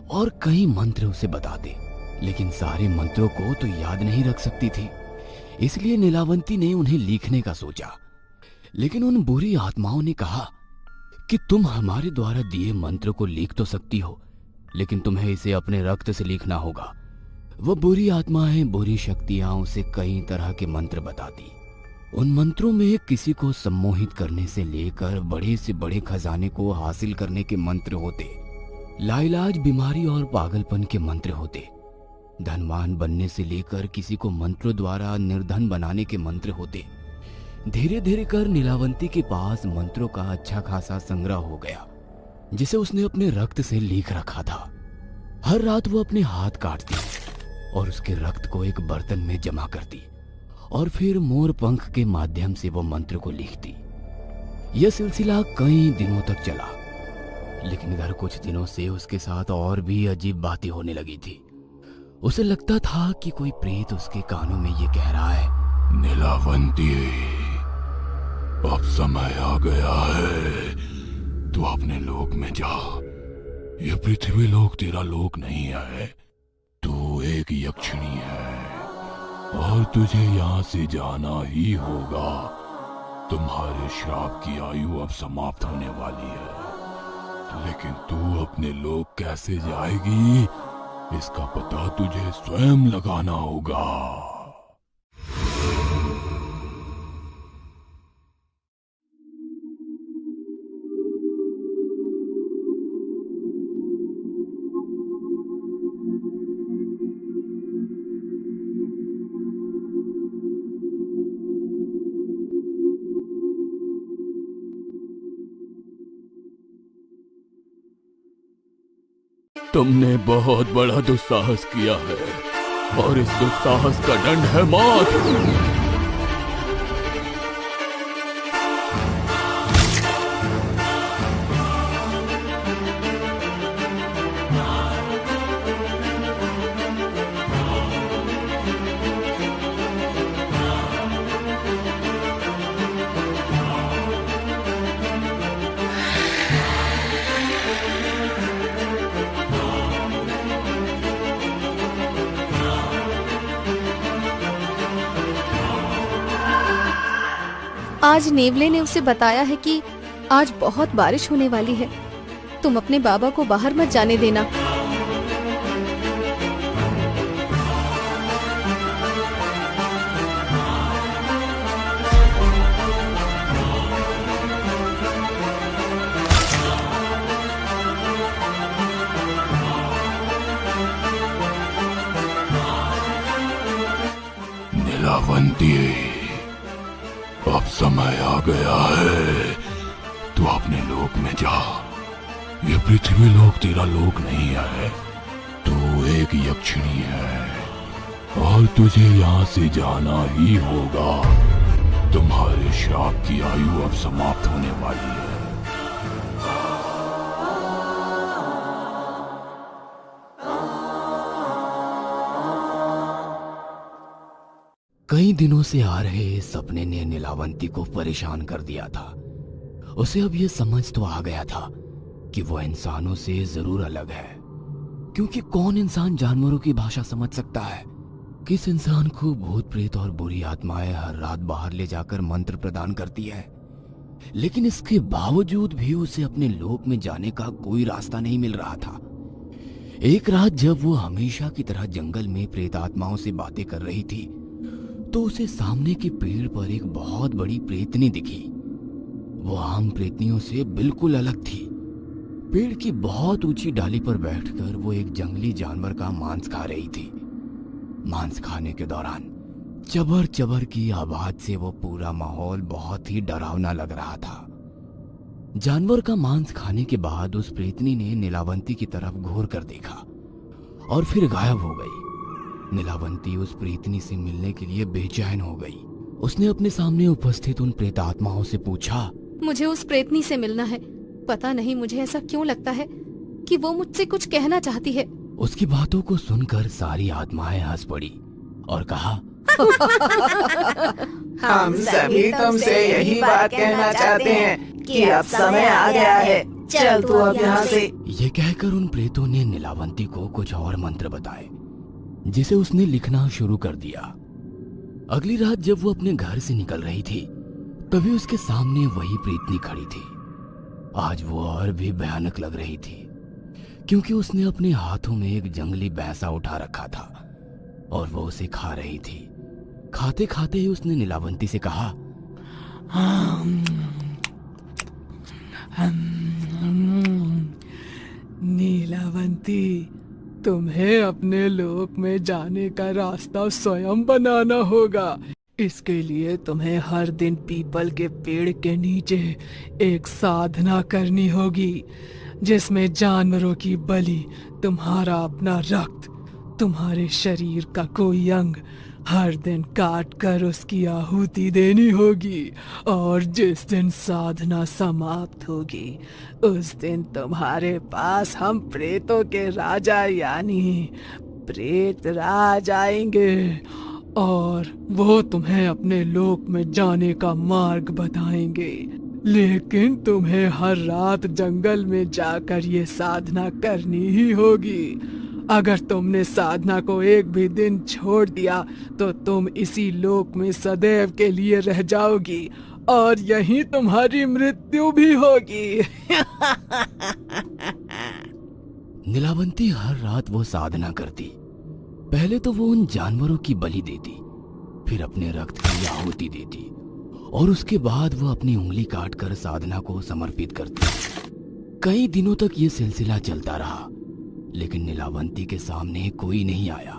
और कई मंत्र उसे बताते, लेकिन सारे मंत्रों को तो याद नहीं रख सकती थी। इसलिए नीलावंती ने उन्हें लिखने का सोचा, लेकिन उन बुरी आत्माओं ने कहा कि तुम हमारे द्वारा दिए मंत्र को लिख तो सकती हो, लेकिन तुम्हें इसे अपने रक्त से लिखना होगा। वह बुरी आत्माएं, बुरी शक्तियां उसे कई तरह के मंत्र बताती। उन मंत्रों में किसी को सम्मोहित करने से लेकर बड़े से बड़े खजाने को हासिल करने के मंत्र होते, लाइलाज बीमारी और पागलपन के मंत्र होते, धनवान बनने से लेकर किसी को मंत्रों द्वारा निर्धन बनाने के मंत्र होते। धीरे धीरे कर नीलावंती के पास मंत्रों का अच्छा खासा संग्रह हो गया, जिसे उसने अपने रक्त से लिख रखा था। हर रात वो अपने हाथ काटती और उसके रक्त को एक बर्तन में जमा करती और फिर मोर पंख के माध्यम से वो मंत्र को लिखती। यह सिलसिला कई दिनों तक चला, लेकिन इधर कुछ दिनों से उसके साथ और भी अजीब बातें होने लगी थी। उसे लगता था कि कोई प्रेत उसके कानों में ये कह रहा है, नीलावंती, अब समय आ गया है, तू अपने लोक में जा। ये पृथ्वी लोक तेरा लोक नहीं है, तू एक यक्षिणी है और तुझे यहाँ से जाना ही होगा। तुम्हारे श्राप की आयु अब समाप्त होने वाली है, लेकिन तू अपने लोक कैसे जाएगी, इसका पता तुझे स्वयं लगाना होगा। तुमने बहुत बड़ा दुस्साहस किया है और इस दुस्साहस का दंड है मौत। आज नेवले ने उसे बताया है कि आज बहुत बारिश होने वाली है, तुम अपने बाबा को बाहर मत जाने देना। नीलावंती, अब समय आ गया है, तू अपने लोक में जा। ये पृथ्वी लोक तेरा लोक नहीं है, तू एक यक्षिणी है और तुझे यहाँ से जाना ही होगा। तुम्हारे श्राप की आयु अब समाप्त होने वाली है। कई दिनों से आ रहे इस सपने ने नीलावंती को परेशान कर दिया था। उसे अब यह समझ तो आ गया था कि वो इंसानों से जरूर अलग है, क्योंकि कौन इंसान जानवरों की भाषा समझ सकता है। किस इंसान को भूत प्रेत और बुरी आत्माएं हर रात बाहर ले जाकर मंत्र प्रदान करती है, लेकिन इसके बावजूद भी उसे अपने लोक में जाने का कोई रास्ता नहीं मिल रहा था। एक रात जब वो हमेशा की तरह जंगल में प्रेत आत्माओं से बातें कर रही थी, तो उसे सामने के पेड़ पर एक बहुत बड़ी प्रेतनी दिखी। वो आम प्रेतनियों से बिल्कुल अलग थी। पेड़ की बहुत ऊंची डाली पर बैठकर वो एक जंगली जानवर का मांस खा रही थी। मांस खाने के दौरान चबर चबर की आवाज से वो पूरा माहौल बहुत ही डरावना लग रहा था। जानवर का मांस खाने के बाद उस प्रेतनी ने नीलावंती की तरफ घूर कर देखा और फिर गायब हो गई। नीलावंती उस प्रेतनी से मिलने के लिए बेचैन हो गई। उसने अपने सामने उपस्थित उन प्रेतात्माओं से पूछा, मुझे उस प्रेतनी से मिलना है। पता नहीं मुझे ऐसा क्यों लगता है कि वो मुझसे कुछ कहना चाहती है। उसकी बातों को सुनकर सारी आत्माएं हंस पड़ी और कहा, हम सभी तुमसे यही बात कहना चाहते हैं कि अब समय आ गया है, चल तू अब यहाँ से। ये कहकर उन प्रेतों ने नीलावंती को कुछ और मंत्र बताए, जिसे उसने लिखना शुरू कर दिया। अगली रात जब वो अपने घर से निकल रही थी, तभी उसके सामने वही प्रेतनी खड़ी थी। आज वो और भी भयानक लग रही थी, क्योंकि उसने अपने हाथों में एक जंगली भैंसा उठा रखा था और वो उसे खा रही थी। खाते खाते ही उसने नीलावंती से कहा, नीलावंती, तुम्हें अपने लोक में जाने का रास्ता स्वयं बनाना होगा। इसके लिए तुम्हें हर दिन पीपल के पेड़ के नीचे एक साधना करनी होगी, जिसमें जानवरों की बलि, तुम्हारा अपना रक्त, तुम्हारे शरीर का कोई अंग हर दिन काट कर उसकी आहुति देनी होगी। और जिस दिन साधना समाप्त होगी, उस दिन तुम्हारे पास हम प्रेतों के राजा यानी प्रेत राज आएंगे और वो तुम्हें अपने लोक में जाने का मार्ग बताएंगे। लेकिन तुम्हें हर रात जंगल में जाकर ये साधना करनी ही होगी। अगर तुमने साधना को एक भी दिन छोड़ दिया तो तुम इसी लोक में सदैव के लिए रह जाओगी और यहीं तुम्हारी मृत्यु भी होगी। नीलावंती हर रात वो साधना करती। पहले तो वो उन जानवरों की बलि देती, फिर अपने रक्त की आहुति देती और उसके बाद वो अपनी उंगली काटकर साधना को समर्पित करती। कई दिनों तक ये सिलसिला चलता रहा, लेकिन नीलावंती के सामने कोई नहीं आया।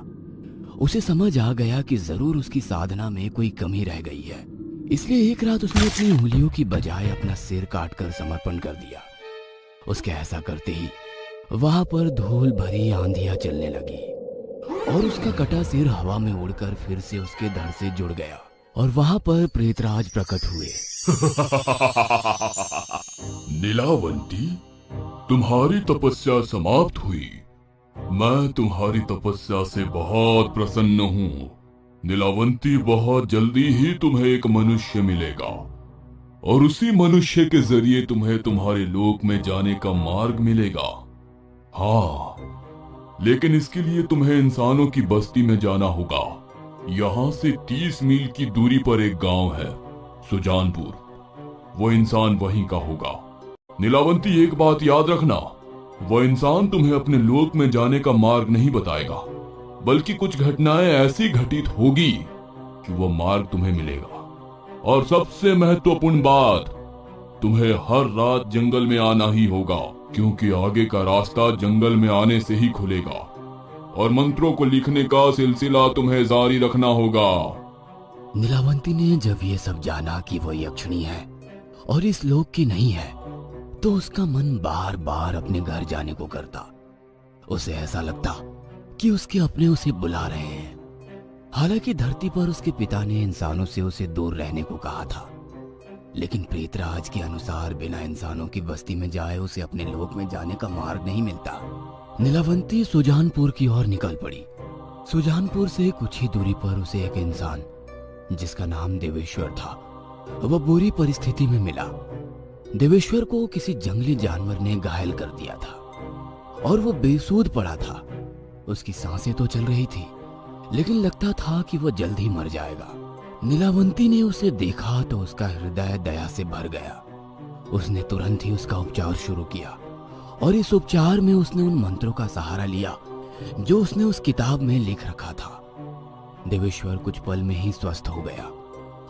उसे समझ आ गया कि जरूर उसकी साधना में कोई कमी रह गई है। इसलिए एक रात उसने अपनी उंगलियों की बजाय अपना सिर काटकर समर्पण कर दिया। उसके ऐसा करते ही वहां पर धूल भरी आंधियां चलने लगी और उसका कटा सिर हवा में उड़कर फिर से उसके धड़ से जुड़ गया और वहां पर प्रेतराज प्रकट हुए। नीलावंती, तुम्हारी तपस्या समाप्त हुई। मैं तुम्हारी तपस्या से बहुत प्रसन्न हूँ। नीलावंती, बहुत जल्दी ही तुम्हें एक मनुष्य मिलेगा और उसी मनुष्य के जरिए तुम्हें तुम्हारे लोक में जाने का मार्ग मिलेगा। हाँ, लेकिन इसके लिए तुम्हें इंसानों की बस्ती में जाना होगा। यहाँ से 30 मील की दूरी पर एक गांव है, सुजानपुर। वो इंसान वहीं का होगा। नीलावंती, एक बात याद रखना, वो इंसान तुम्हें अपने लोक में जाने का मार्ग नहीं बताएगा, बल्कि कुछ घटनाएं ऐसी घटित होगी कि वो मार्ग तुम्हें मिलेगा। और सबसे महत्वपूर्ण बात, तुम्हें हर रात जंगल में आना ही होगा, क्योंकि आगे का रास्ता जंगल में आने से ही खुलेगा और मंत्रों को लिखने का सिलसिला तुम्हें जारी रखना होगा। नीलावंती ने जब ये सब जाना कि वो यक्षिणी है और इस लोक की नहीं है, तो उसका मन बार बार अपने घर जाने को करता। उसे ऐसा लगता कि उसके अपने उसे बुला रहे हैं। हालांकि धरती पर उसके पिता ने इंसानों से उसे दूर रहने को कहा था, लेकिन प्रेतराज के अनुसार बिना इंसानों की बस्ती में जाए उसे अपने लोक में जाने का मार्ग नहीं मिलता। नीलावंती सुजानपुर की ओर निकल पड़ी। सुजानपुर से कुछ ही दूरी पर उसे एक इंसान, जिसका नाम देवेश्वर था, वह बुरी परिस्थिति में मिला। देवेश्वर को किसी जंगली जानवर ने घायल कर दिया था और वो बेसूध पड़ा था। उसकी सांसें तो चल रही थी, लेकिन लगता था कि वो जल्द ही मर जाएगा। नीलावंती ने उसे देखा तो उसका हृदय दया से भर गया। उसने तुरंत ही उसका उपचार शुरू किया और इस उपचार में उसने उन मंत्रों का सहारा लिया जो उसने उस किताब में लिख रखा था। देवेश्वर कुछ पल में ही स्वस्थ हो गया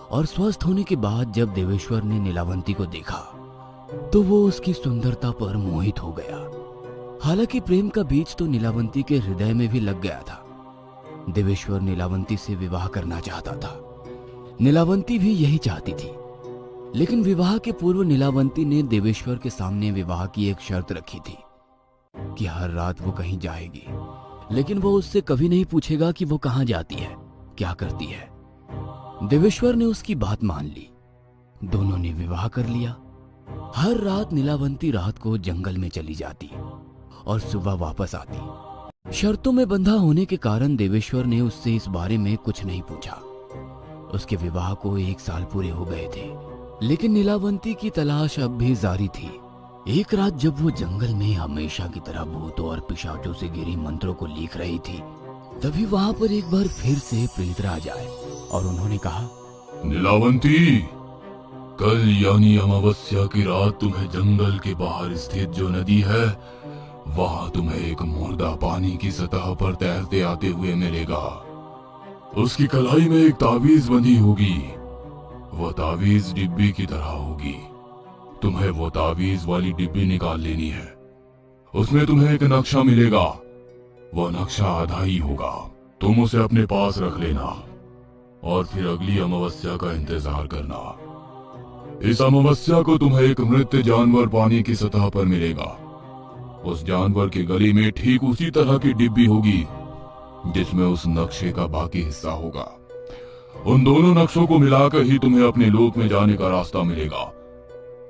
और स्वस्थ होने के बाद जब देवेश्वर ने नीलावंती को देखा तो वो उसकी सुंदरता पर मोहित हो गया। हालांकि प्रेम का बीज तो नीलावंती के हृदय में भी लग गया था। देवेश्वर नीलावंती से विवाह करना चाहता था। नीलावंती भी यही चाहती थी। लेकिन विवाह के पूर्व नीलावंती ने देवेश्वर के सामने विवाह की एक शर्त रखी थी कि हर रात वो कहीं जाएगी, लेकिन वो उससे कभी नहीं पूछेगा कि वो कहां जाती है, क्या करती है। देवेश्वर ने उसकी बात मान ली। दोनों ने विवाह कर लिया। हर रात नीलावंती रात को जंगल में चली जाती और सुबह वापस आती। शर्तों में बंधा होने के कारण देवेश्वर ने उससे इस बारे में कुछ नहीं पूछा। उसके विवाह को 1 साल पूरे हो गए थे, लेकिन नीलावंती की तलाश अब भी जारी थी। एक रात जब वो जंगल में हमेशा की तरह भूतों और पिशाचों से घिरी मंत्रों को लिख रही थी, तभी वहां पर एक बार फिर से प्रेतराज आए और उन्होंने कहा, नीलावंती, कल यानी अमावस्या की रात तुम्हें जंगल के बाहर स्थित जो नदी है, वहां तुम्हें एक मुर्दा पानी की सतह पर तैरते आते हुए मिलेगा। उसकी कलाई में एक ताबीज बंधी होगी। वो ताबीज डिब्बी की तरह होगी। तुम्हें वो ताबीज वाली डिब्बी निकाल लेनी है। उसमें तुम्हें एक नक्शा मिलेगा। वो नक्शा आधा ही होगा। तुम उसे अपने पास रख लेना और फिर अगली अमावस्या का इंतजार करना। इस अमावस्या को तुम्हें एक मृत जानवर पानी की सतह पर मिलेगा। उस जानवर के गले में ठीक उसी तरह की डिब्बी होगी जिसमें उस नक्शे का बाकी हिस्सा होगा। उन दोनों नक्शों को मिलाकर ही तुम्हें अपने लोक में जाने का रास्ता मिलेगा।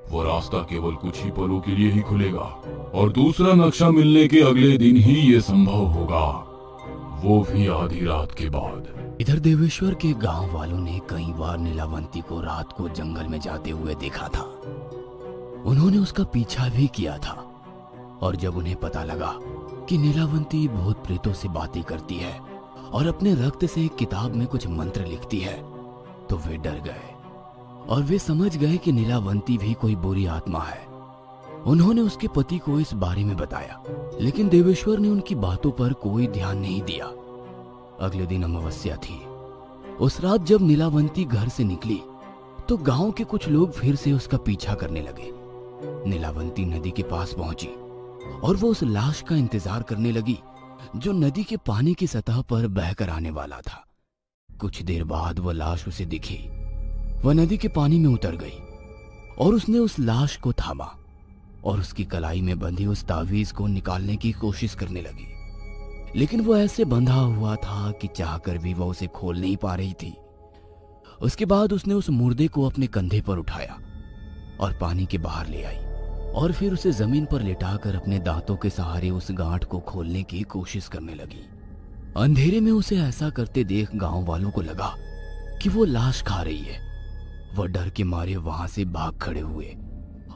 वो रास्ता केवल कुछ ही पलों के लिए ही खुलेगा और दूसरा नक्शा मिलने के अगले दिन ही ये संभव होगा, वो भी आधी रात के बाद। इधर देवेश्वर के गांव वालों ने कई बार नीलावंती को रात को जंगल में जाते हुए देखा था। उन्होंने उसका पीछा भी किया था और जब उन्हें पता लगा कि नीलावंती भूत प्रेतों से बातें करती है और अपने रक्त से एक किताब में कुछ मंत्र लिखती है, तो वे डर गए और वे समझ गए कि नीलावंती भी कोई बुरी आत्मा है। उन्होंने उसके पति को इस बारे में बताया, लेकिन देवेश्वर ने उनकी बातों पर कोई ध्यान नहीं दिया। अगले दिन अमावस्या थी। उस रात जब नीलावंती घर से निकली तो गांव के कुछ लोग फिर से उसका पीछा करने लगे। नीलावंती नदी के पास पहुंची और वो उस लाश का इंतजार करने लगी जो नदी के पानी की सतह पर बहकर आने वाला था। कुछ देर बाद वह लाश उसे दिखी। वह नदी के पानी में उतर गई और उसने उस लाश को थामा और उसकी कलाई में बंधी उस तावीज को निकालने की कोशिश करने लगी, लेकिन वो ऐसे बंधा हुआ था कि चाहकर भी वह उसे खोल नहीं पा रही थी। उसके बाद उसने उस मुर्दे को अपने कंधे पर उठाया और पानी के बाहर ले आई और फिर उसे जमीन पर लिटाकर अपने दांतों के सहारे उस गांठ को खोलने की कोशिश करने लगी। अंधेरे में उसे ऐसा करते देख गांव वालों को लगा कि वो लाश खा रही है। वह डर के मारे वहां से भाग खड़े हुए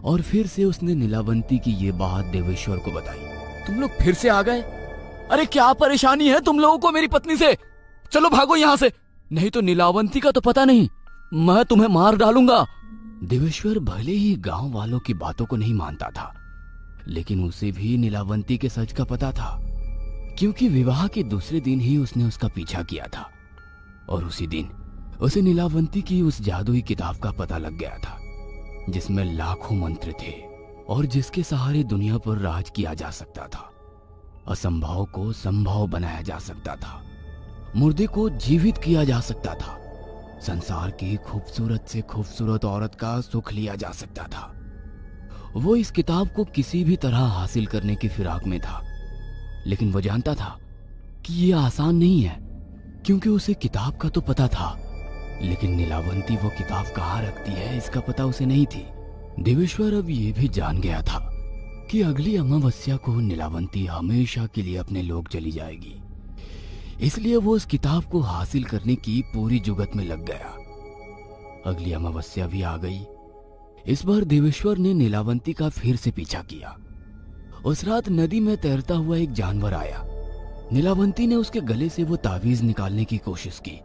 और फिर से उसने नीलावंती की ये बात देवेश्वर को बताई। तुम लोग फिर से आ गए? अरे क्या परेशानी है तुम लोगों को मेरी पत्नी से? चलो भागो यहाँ से, नहीं तो नीलावंती का तो पता नहीं, मैं तुम्हें मार डालूंगा। देवेश्वर भले ही गांव वालों की बातों को नहीं मानता था, लेकिन उसे भी नीलावंती के सच का पता था, क्योंकि विवाह के दूसरे दिन ही उसने उसका पीछा किया था और उसी दिन उसे नीलावंती की उस जादुई किताब का पता लग गया था जिसमें लाखों मंत्र थे और जिसके सहारे दुनिया पर राज किया जा सकता था। असंभव को संभव बनाया जा सकता था, मुर्दे को जीवित किया जा सकता था, संसार की खूबसूरत से खूबसूरत औरत का सुख लिया जा सकता था। वो इस किताब को किसी भी तरह हासिल करने की फिराक में था, लेकिन वो जानता था कि ये आसान नहीं है, क्योंकि उसे किताब का तो पता था, लेकिन नीलावंती वो किताब कहाँ रखती है इसका पता उसे नहीं थी। देवेश्वर अब ये भी जान गया था कि अगली अमावस्या को नीलावंती हमेशा के लिए अपने लोक चली जाएगी, इसलिए वो उस किताब को हासिल करने की पूरी जुगत में लग गया। अगली अमावस्या भी आ गई। इस बार देवेश्वर ने नीलावंती का फिर से पीछा किया। उस रात नदी में तैरता हुआ एक जानवर आया। नीलावंती ने उसके गले से वो तावीज निकालने की कोशिश की,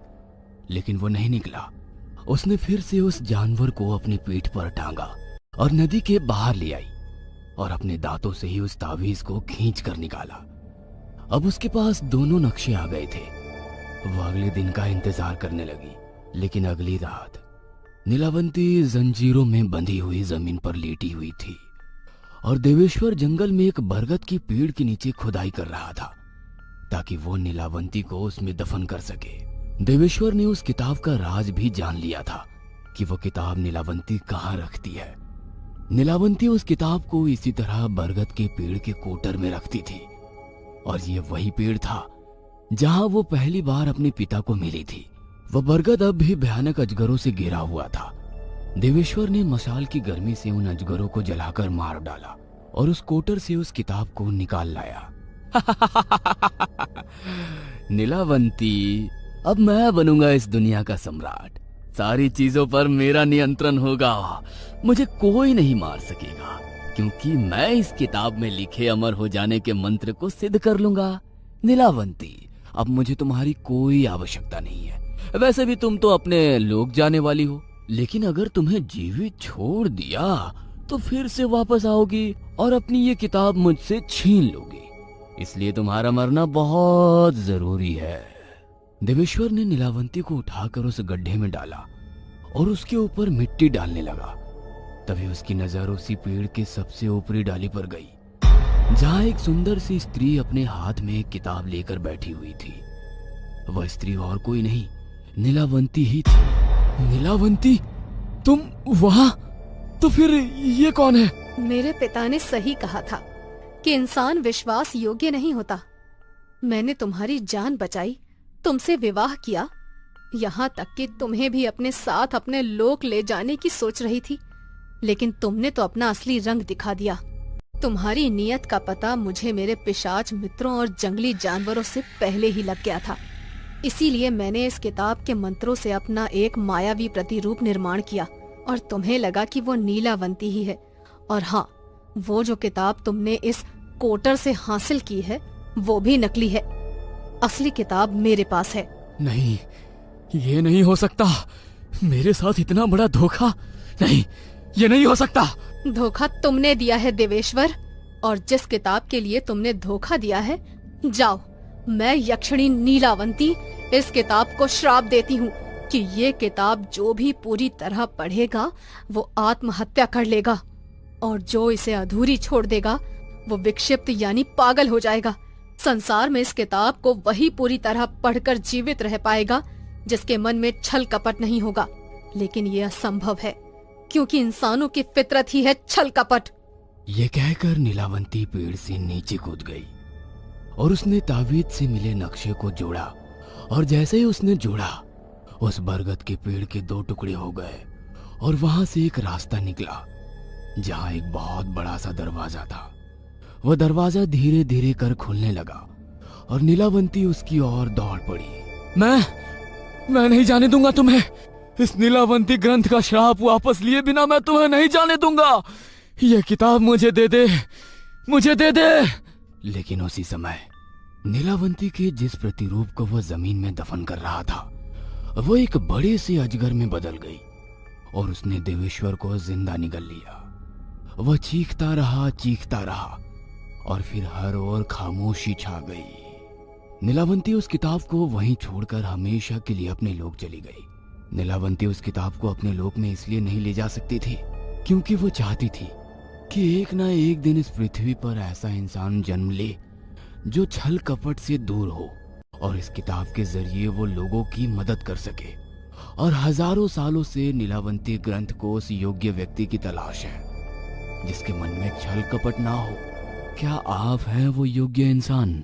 लेकिन वो नहीं निकला। उसने फिर से उस जानवर को अपनी पीठ पर टांगा और नदी के बाहर ले आई और अपने दांतों से ही उस तावीज को खींच कर निकाला। अब उसके पास दोनों नक्शे आ गए थे। वो अगले दिन का इंतजार करने लगी, लेकिन अगली रात नीलावंती जंजीरों में बंधी हुई जमीन पर लेटी हुई थी और देवेश्वर जंगल में एक बरगद की पेड़ के नीचे खुदाई कर रहा था ताकि वो नीलावंती को उसमें दफन कर सके। देवेश्वर ने उस किताब का राज भी जान लिया था, कि वो किताब नीलावंती कहाँ रखती है। नीलावंती उस किताब को इसी तरह बरगद के पेड़ के कोटर में रखती थी, और ये वही पेड़ था जहां वो पहली बार अपने पिता को मिली थी। वह बरगद अब भी भयानक अजगरों से घिरा हुआ था। देवेश्वर ने मशाल की गर्मी से उन अजगरों को जलाकर मार डाला और उस कोटर से उस किताब को निकाल लाया। नीलावंती, अब मैं बनूंगा इस दुनिया का सम्राट। सारी चीजों पर मेरा नियंत्रण होगा। मुझे कोई नहीं मार सकेगा, क्योंकि मैं इस किताब में लिखे अमर हो जाने के मंत्र को सिद्ध कर लूंगा। नीलावंती, अब मुझे तुम्हारी कोई आवश्यकता नहीं है। वैसे भी तुम तो अपने लोक जाने वाली हो, लेकिन अगर तुम्हें जीवित छोड़ दिया तो फिर से वापस आओगी और अपनी ये किताब मुझसे छीन लोगी। इसलिए तुम्हारा मरना बहुत जरूरी है। देवेश्वर ने नीलावंती को उठाकर उस गड्ढे में डाला और उसके ऊपर मिट्टी डालने लगा। तभी उसकी नजर उसी पेड़ के सबसे ऊपरी डाली पर गई, जहां एक सुंदर सी स्त्री अपने हाथ में एक किताब लेकर बैठी हुई थी। वह स्त्री और कोई नहीं, नीलावंती ही थी। नीलावंती, तुम वहां? तो फिर ये कौन है? मेरे पिता ने सही कहा था कि इंसान विश्वास योग्य नहीं होता। मैंने तुम्हारी जान बचाई, तुमसे विवाह किया, यहाँ तक कि तुम्हें भी अपने साथ अपने लोक ले जाने की सोच रही थी, लेकिन तुमने तो अपना असली रंग दिखा दिया। तुम्हारी नीयत का पता मुझे मेरे पिशाच मित्रों और जंगली जानवरों से पहले ही लग गया था। इसीलिए मैंने इस किताब के मंत्रों से अपना एक मायावी प्रतिरूप निर्माण किया और तुम्हें लगा कि वो नीलावंती ही है। और हाँ, वो जो किताब तुमने इस कोटर से हासिल की है वो भी नकली है। असली किताब मेरे पास है। नहीं, ये नहीं हो सकता। मेरे साथ इतना बड़ा धोखा नहीं, ये नहीं हो सकता। धोखा तुमने दिया है देवेश्वर, और जिस किताब के लिए तुमने धोखा दिया है, जाओ, मैं यक्षिणी नीलावंती इस किताब को श्राप देती हूँ कि ये किताब जो भी पूरी तरह पढ़ेगा वो आत्महत्या कर लेगा, और जो इसे अधूरी छोड़ देगा वो विक्षिप्त यानी पागल हो जाएगा। संसार में इस किताब को वही पूरी तरह पढ़कर जीवित रह पाएगा जिसके मन में छल कपट नहीं होगा, लेकिन ये असंभव है क्योंकि इंसानों की फितरत ही है छल कपट। ये कहकर नीलावंती पेड़ से नीचे कूद गई और उसने तावीज से मिले नक्शे को जोड़ा, और जैसे ही उसने जोड़ा, उस बरगद के पेड़ के 2 टुकड़े हो गए और वहां से एक रास्ता निकला जहां एक बहुत बड़ा सा दरवाजा था। वह दरवाजा धीरे धीरे कर खुलने लगा और नीलावंती उसकी ओर दौड़ पड़ी। मैं नहीं जाने दूंगा तुम्हें। इस नीलावंती ग्रंथ का श्राप वापस लिए बिना मैं तुम्हें नहीं जाने दूंगा। यह किताब मुझे दे दे, मुझे दे दे। लेकिन उसी समय नीलावंती के जिस प्रतिरूप को वह जमीन में दफन कर रहा था, वो एक बड़े से अजगर में बदल गई और उसने देवेश्वर को जिंदा निगल लिया। वह चीखता रहा और फिर हर ओर खामोशी छा गई। नीलावंती उस किताब को वहीं छोड़कर हमेशा के लिए अपने लोक चली गई। नीलावंती उस किताब को अपने लोक में इसलिए नहीं ले जा सकती थी क्योंकि वो चाहती थी कि एक ना एक दिन इस पृथ्वी पर ऐसा इंसान जन्म ले जो छल कपट से दूर हो और इस किताब के जरिए वो लोगों की मदद कर सके। और हजारों सालों से नीलावंती ग्रंथ को उस योग्य व्यक्ति की तलाश है जिसके मन में छल कपट ना हो। क्या आप हैं वो योग्य इंसान?